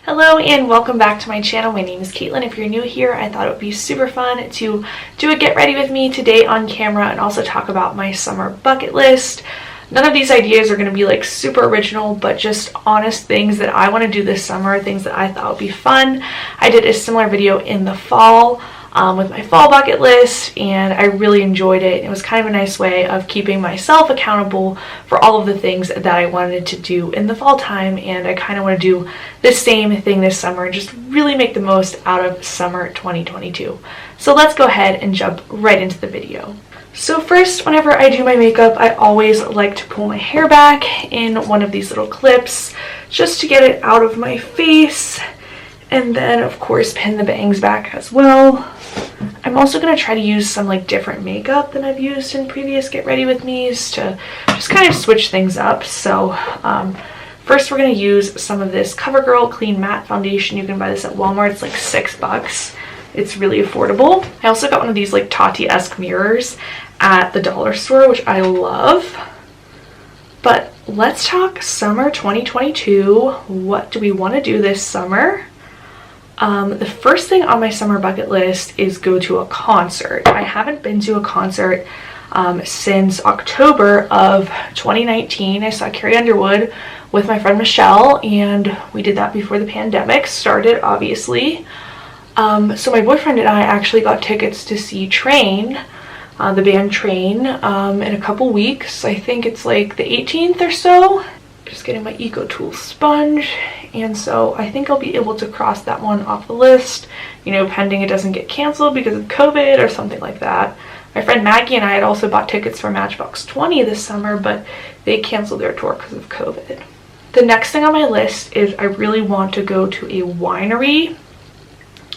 Hello and welcome back to my channel. My name is Kaitlin. If you're new here, I thought it would be super fun to do a get ready with me today on camera and also talk about my summer bucket list. None of these ideas are going to be like super original, but just honest things that I want to do this summer, things that I thought would be fun. I did a similar video in the fall with my fall bucket list, and I really enjoyed it. It was kind of a nice way of keeping myself accountable for all of the things that I wanted to do in the fall time, and I kind of want to do the same thing this summer and just really make the most out of summer 2022. So let's go ahead and jump right into the video. So first, whenever I do my makeup, I always like to pull my hair back in one of these little clips just to get it out of my face, and then of course pin the bangs back as well. I'm also going to try to use some like different makeup than I've used in previous get ready with me's to just kind of switch things up. So first we're going to use some of this CoverGirl Clean Matte Foundation. You can buy this at Walmart. It's like $6. It's really affordable. I also got one of these like Tati-esque mirrors at the dollar store, which I love. But let's talk summer 2022. What do we want to do this summer? The first thing on my summer bucket list is go to a concert. I haven't been to a concert since October of 2019. I saw Carrie Underwood with my friend Michelle, and we did that before the pandemic started, obviously. So my boyfriend and I actually got tickets to see Train, the band Train, in a couple weeks. I think it's like the 18th or so. Just getting my EcoTool sponge, and so I think I'll be able to cross that one off the list, you know, pending it doesn't get canceled because of COVID or something like that. My friend Maggie and I had also bought tickets for Matchbox 20 this summer, but they canceled their tour because of COVID. The next thing on my list is I really want to go to a winery.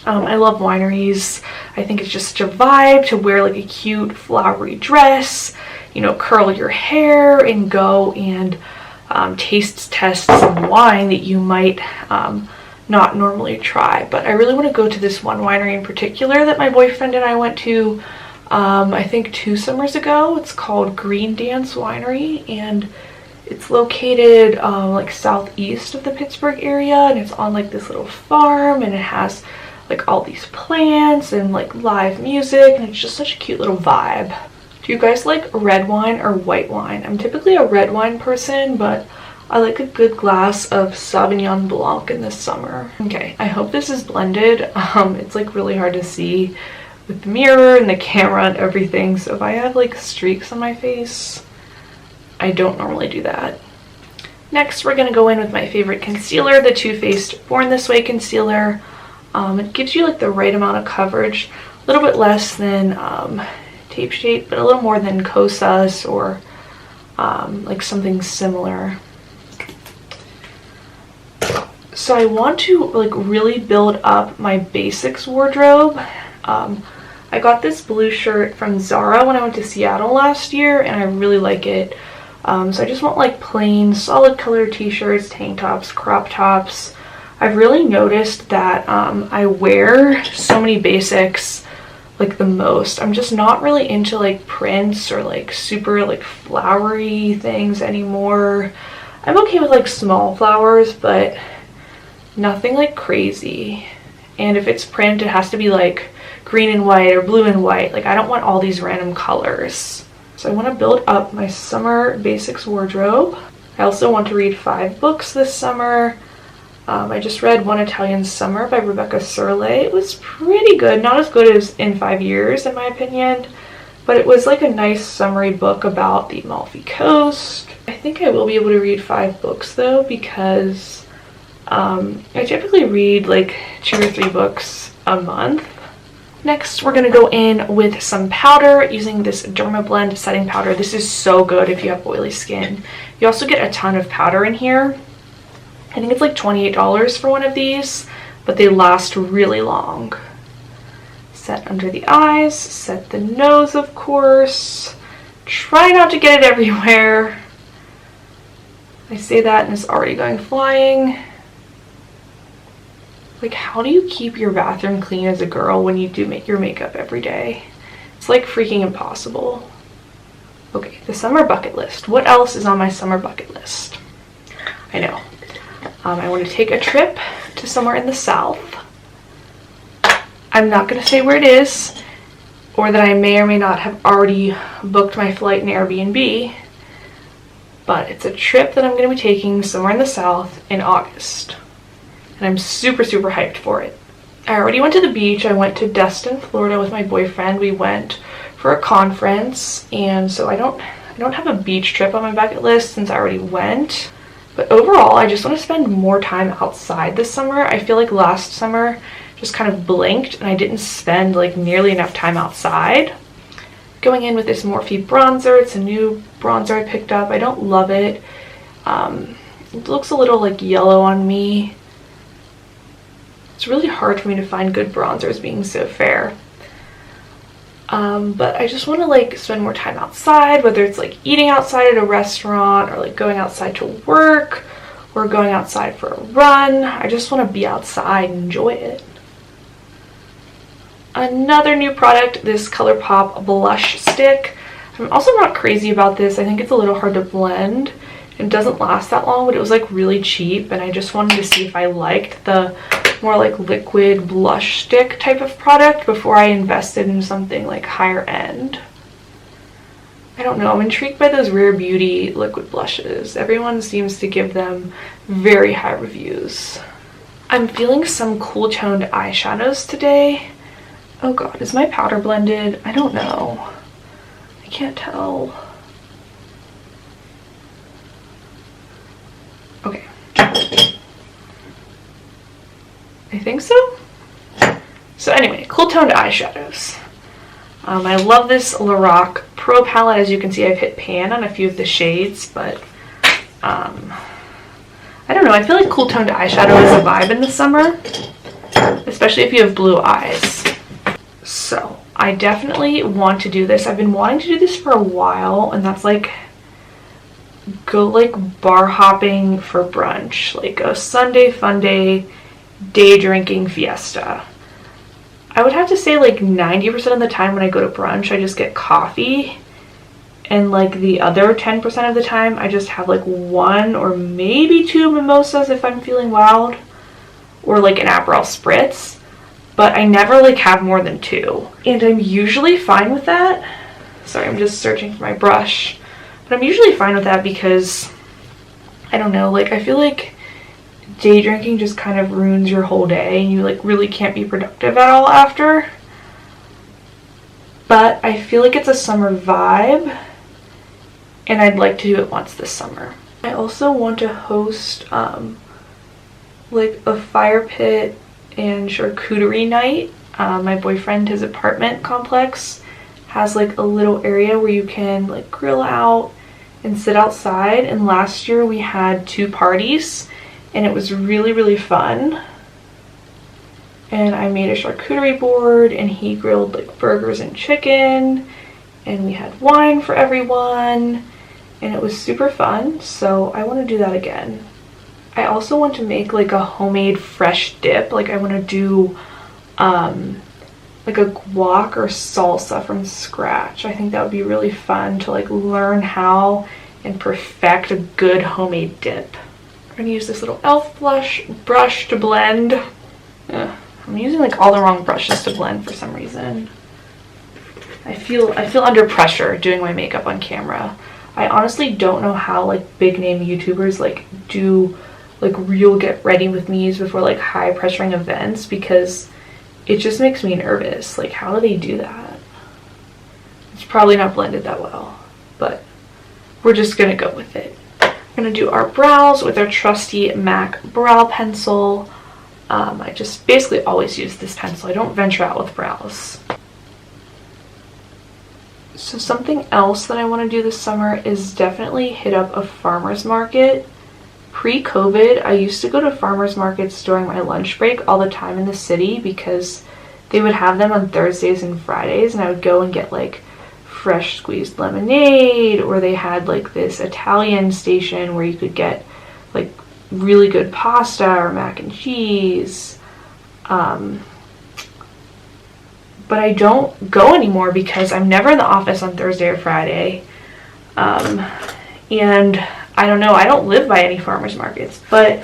I love wineries. I think it's just such a vibe to wear like a cute flowery dress, you know, curl your hair and go and test some wine that you might not normally try. But I really want to go to this one winery in particular that my boyfriend and I went to I think 2 summers ago. It's called Green Dance Winery, and it's located like southeast of the Pittsburgh area, and it's on like this little farm, and it has like all these plants and like live music, and it's just such a cute little vibe. Do you guys like red wine or white wine? I'm typically a red wine person, but I like a good glass of Sauvignon Blanc in the summer. Okay, I hope this is blended. It's like really hard to see with the mirror and the camera and everything, so if I have like streaks on my face, I don't normally do that. Next, we're gonna go in with my favorite concealer, the Too Faced Born This Way concealer. It gives you like the right amount of coverage, a little bit less than Tape Shade, but a little more than Kosas or like something similar. So I want to like really build up my basics wardrobe. I got this blue shirt from Zara when I went to Seattle last year, and I really like it. So I just want like plain solid color t-shirts, tank tops, crop tops. I've really noticed that I wear so many basics like the most. I'm just not really into like prints or like super like flowery things anymore. I'm okay with like small flowers, but nothing like crazy. And if it's print, it has to be like green and white or blue and white. Like I don't want all these random colors. So I want to build up my summer basics wardrobe. I also want to read 5 books this summer. I just read One Italian Summer by Rebecca Serle. It was pretty good. Not as good as In 5 Years, in my opinion, but it was like a nice summary book about the Amalfi Coast. I think I will be able to read 5 books though, because I typically read like 2 or 3 books a month. Next, we're going to go in with some powder using this Dermablend setting powder. This is so good if you have oily skin. You also get a ton of powder in here. I think it's like $28 for one of these, but they last really long. Set under the eyes, set the nose, of course. Try not to get it everywhere. I say that and it's already going flying. Like, how do you keep your bathroom clean as a girl when you do make your makeup every day? It's like freaking impossible. Okay, the summer bucket list. What else is on my summer bucket list? I know. I want to take a trip to somewhere in the South. I'm not going to say where it is, or that I may or may not have already booked my flight in Airbnb, but it's a trip that I'm going to be taking somewhere in the South in August, and I'm super, super hyped for it. I already went to the beach. I went to Destin, Florida with my boyfriend. We went for a conference, and so I don't have a beach trip on my bucket list since I already went. But overall, I just want to spend more time outside this summer. I feel like last summer just kind of blinked and I didn't spend like nearly enough time outside. Going in with this Morphe bronzer. It's a new bronzer I picked up. I don't love it. It looks a little like yellow on me. It's really hard for me to find good bronzers being so fair. But I just want to like spend more time outside, whether it's like eating outside at a restaurant or like going outside to work or going outside for a run. I just want to be outside and enjoy it. Another new product, this ColourPop blush stick. I'm also not crazy about this. I think it's a little hard to blend. It doesn't last that long, but it was like really cheap, and I just wanted to see if I liked the more like liquid blush stick type of product before I invested in something like higher end. I don't know, I'm intrigued by those Rare Beauty liquid blushes. Everyone seems to give them very high reviews. I'm feeling some cool toned eyeshadows today. Oh god, is my powder blended? I don't know. I can't tell. Okay. I think so. So anyway, cool toned eyeshadows. I love this Lorac Pro palette. As you can see, I've hit pan on a few of the shades, but I don't know. I feel like cool toned eyeshadow is a vibe in the summer, especially if you have blue eyes. So I definitely want to do this. I've been wanting to do this for a while, and that's like go like bar hopping for brunch, like a Sunday fun day drinking fiesta. I would have to say like 90% of the time when I go to brunch I just get coffee, and like the other 10% of the time I just have like one or maybe two mimosas if I'm feeling wild, or like an Aperol spritz, but I never like have more than two, and I'm usually fine with that. Sorry, I'm just searching for my brush. But I'm usually fine with that because, I don't know, like I feel like day drinking just kind of ruins your whole day and you like really can't be productive at all after. But I feel like it's a summer vibe and I'd like to do it once this summer. I also want to host like a fire pit and charcuterie night. My boyfriend, his apartment complex has like a little area where you can like grill out and sit outside, and last year we had 2 parties and it was really, really fun. And I made a charcuterie board and he grilled like burgers and chicken, and we had wine for everyone, and it was super fun. So I want to do that again. I also want to make like a homemade fresh dip. Like I want to do like a guac or salsa from scratch. I think that would be really fun to like learn how and perfect a good homemade dip. I'm gonna use this little e.l.f. brush to blend. I'm using like all the wrong brushes to blend for some reason. I feel under pressure doing my makeup on camera. I honestly don't know how like big name YouTubers like do like real get ready with me's before like high pressuring events, because it just makes me nervous. Like, how do they do that? It's probably not blended that well, but we're just gonna go with it. We're gonna do our brows with our trusty MAC brow pencil. I just basically always use this pencil. I don't venture out with brows. So something else that I want to do this summer is definitely hit up a farmer's market. Pre-COVID, I used to go to farmers markets during my lunch break all the time in the city because they would have them on Thursdays and Fridays, and I would go and get like fresh squeezed lemonade, or they had like this Italian station where you could get like really good pasta or mac and cheese. But I don't go anymore because I'm never in the office on Thursday or Friday. And I don't know, I don't live by any farmers markets, but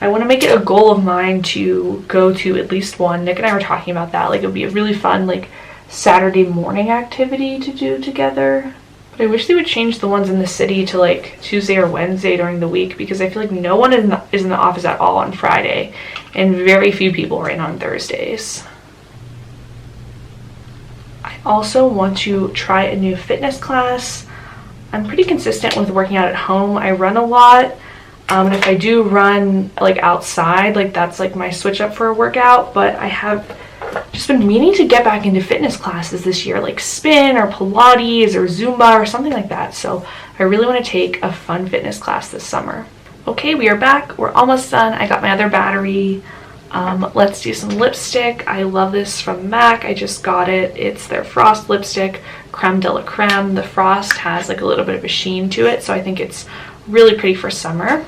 I want to make it a goal of mine to go to at least one. Nick and I were talking about that. Like, it would be a really fun, like, Saturday morning activity to do together. But I wish they would change the ones in the city to, like, Tuesday or Wednesday during the week, because I feel like no one is in the office at all on Friday, and very few people are in on Thursdays. I also want to try a new fitness class. I'm pretty consistent with working out at home. I run a lot. And if I do run like outside, like that's like my switch up for a workout, but I have just been meaning to get back into fitness classes this year, like spin or Pilates or Zumba or something like that. So I really want to take a fun fitness class this summer. Okay, we are back. We're almost done. I got my other battery. Let's do some lipstick. I love this from MAC. I just got it. It's their Frost lipstick, Creme de la Creme. The Frost has like a little bit of a sheen to it, so I think it's really pretty for summer.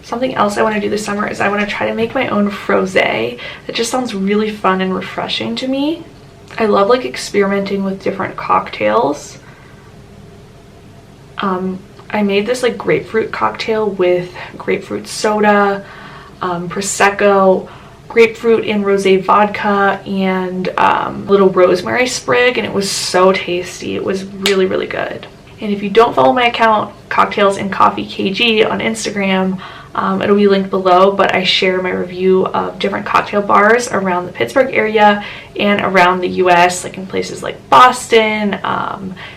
Something else I want to do this summer is I want to try to make my own frose. It just sounds really fun and refreshing to me. I love like experimenting with different cocktails. I made this like grapefruit cocktail with grapefruit soda, Prosecco, grapefruit and rosé vodka, and little rosemary sprig, and it was so tasty. It was really, really good. And if you don't follow my account, Cocktails and Coffee KG on Instagram, it'll be linked below, but I share my review of different cocktail bars around the Pittsburgh area and around the US, like in places like Boston,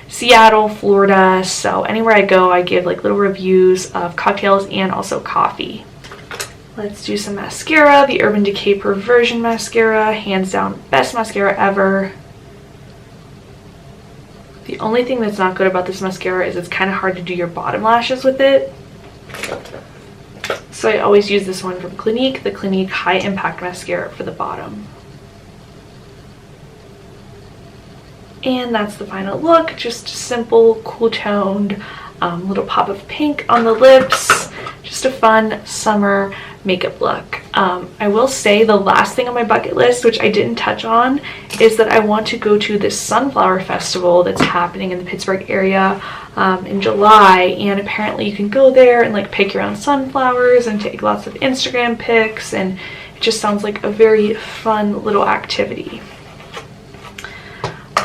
Seattle, Florida. So anywhere I go, I give like little reviews of cocktails and also coffee. Let's do some mascara. The Urban Decay Perversion mascara, hands down best mascara ever. The only thing that's not good about this mascara is it's kind of hard to do your bottom lashes with it. So I always use this one from Clinique, the Clinique High Impact Mascara for the bottom. And that's the final look, just simple, cool toned, little pop of pink on the lips, just a fun summer makeup look. I will say the last thing on my bucket list, which I didn't touch on, is that I want to go to this sunflower festival that's happening in the Pittsburgh area in July, and apparently you can go there and like pick your own sunflowers and take lots of Instagram pics, and it just sounds like a very fun little activity.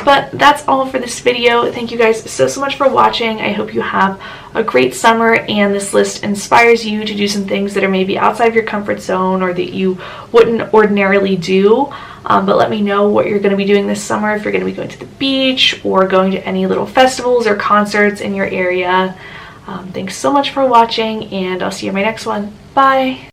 But that's all for this video. Thank you guys so much for watching. I hope you have a great summer and this list inspires you to do some things that are maybe outside of your comfort zone or that you wouldn't ordinarily do. But let me know what you're going to be doing this summer, if you're going to be going to the beach or going to any little festivals or concerts in your area. Thanks so much for watching, and I'll see you in my next one. Bye!